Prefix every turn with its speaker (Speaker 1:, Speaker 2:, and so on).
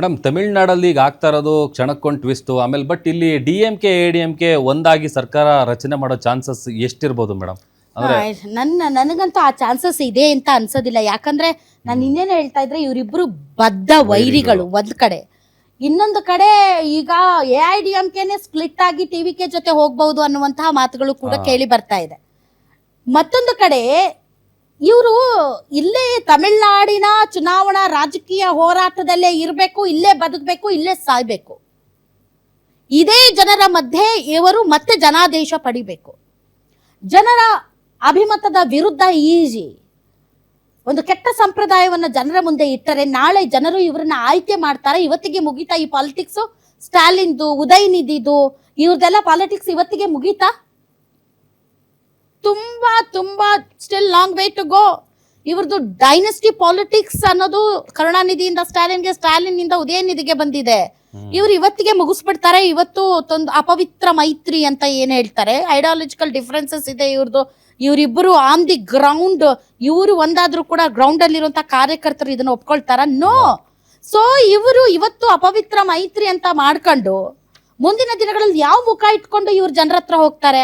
Speaker 1: Madam ತಮಿಳ್ನಾಡಲ್ಲಿ ಈಗ ಆಗ್ತಾ ಇರೋದು ಕ್ಷಣಕ್ಕೊಂದು ಟ್ವಿಸ್ಟು ಆಮೇಲೆ ಬಟ್ ಇಲ್ಲಿ D M K A D M K ಒಂದಾಗಿ ಸರ್ಕಾರ ರಚನೆ ಮಾಡೋ ಚಾನ್ಸಸ್ ಎಷ್ಟಿರ್ಬೋದು ಮೇಡಮ್? ಅಂದ್ರೆ
Speaker 2: ನನಗಂತೂ ಆ ಚಾನ್ಸಸ್ ಇದೆ ಅಂತ ಅನ್ಸೋದಿಲ್ಲ. ಯಾಕಂದ್ರೆ ನಾನು ಇನ್ನೇನು ಹೇಳ್ತಾ ಇದ್ರೆ ಇವರಿಬ್ರು ಬದ್ಧ ವೈರಿಗಳು ಒಂದ್ ಕಡೆ, ಇನ್ನೊಂದು ಕಡೆ ಈಗ AIDMKನೇ ಸ್ಪ್ಲಿಟ್ ಆಗಿ TVK ಜೊತೆ ಹೋಗ್ಬಹುದು ಅನ್ನುವಂತಹ ಮಾತುಗಳು ಕೂಡ ಕೇಳಿ ಬರ್ತಾ ಇದೆ. ಮತ್ತೊಂದು ಕಡೆ ಇವರು ಇಲ್ಲೇ ತಮಿಳ್ನಾಡಿನ ಚುನಾವಣಾ ರಾಜಕೀಯ ಹೋರಾಟದಲ್ಲೇ ಇರಬೇಕು, ಇಲ್ಲೇ ಬದುಕಬೇಕು, ಇಲ್ಲೇ ಸಾಯ್ಬೇಕು. ಇದೇ ಜನರ ಮಧ್ಯೆ ಇವರು ಮತ್ತೆ ಜನಾದೇಶ ಪಡಿಬೇಕು. ಜನರ ಅಭಿಮತದ ವಿರುದ್ಧ ಈಜಿ ಒಂದು ಕೆಟ್ಟ ಸಂಪ್ರದಾಯವನ್ನ ಜನರ ಮುಂದೆ ಇಟ್ಟರೆ ನಾಳೆ ಜನರು ಇವರನ್ನ ಆಯ್ಕೆ ಮಾಡ್ತಾರೆ. ಇವತ್ತಿಗೆ ಮುಗೀತಾ ಈ ಪಾಲಿಟಿಕ್ಸ್? ಸ್ಟಾಲಿನ್ದು, ಉದಯನಿಧಿದು, ಇವ್ರದೆಲ್ಲ ಪಾಲಿಟಿಕ್ಸ್ ಇವತ್ತಿಗೆ ಮುಗೀತಾ? ತುಂಬಾ ತುಂಬಾ still long way to go. ಇವ್ರದ್ದು ಡೈನೆಸ್ಟಿ ಪಾಲಿಟಿಕ್ಸ್ ಅನ್ನೋದು ಕರುಣಾನಿಧಿಯಿಂದ ಸ್ಟಾಲಿನ್ಗೆ, ಸ್ಟಾಲಿನ್ನಿಂದ ಉದಯನಿಧಿಗೆ ಬಂದಿದೆ. ಇವ್ರು ಇವತ್ತಿಗೆ ಮುಗಿಸ್ಬಿಡ್ತಾರೆ. ಇವತ್ತು ಅಪವಿತ್ರ ಮೈತ್ರಿ ಅಂತ ಏನ್ ಹೇಳ್ತಾರೆ, ಐಡಿಯಾಲಜಿಕಲ್ ಡಿಫ್ರೆನ್ಸಸ್ ಇದೆ ಇವ್ರದ್ದು. ಇವರಿಬ್ಬರು ಆನ್ ದಿ ಗ್ರೌಂಡ್, ಇವರು ಒಂದಾದ್ರೂ ಕೂಡ ಗ್ರೌಂಡ್ ಅಲ್ಲಿರುವಂತಹ ಕಾರ್ಯಕರ್ತರು ಇದನ್ನ ಒಪ್ಕೊಳ್ತಾರ? ನೋ. ಸೊ ಇವರು ಇವತ್ತು ಅಪವಿತ್ರ ಮೈತ್ರಿ ಅಂತ ಮಾಡ್ಕೊಂಡು ಮುಂದಿನ ದಿನಗಳಲ್ಲಿ ಯಾವ ಮುಖ ಇಟ್ಕೊಂಡು ಇವ್ರು ಜನರ ಹತ್ರ ಹೋಗ್ತಾರೆ?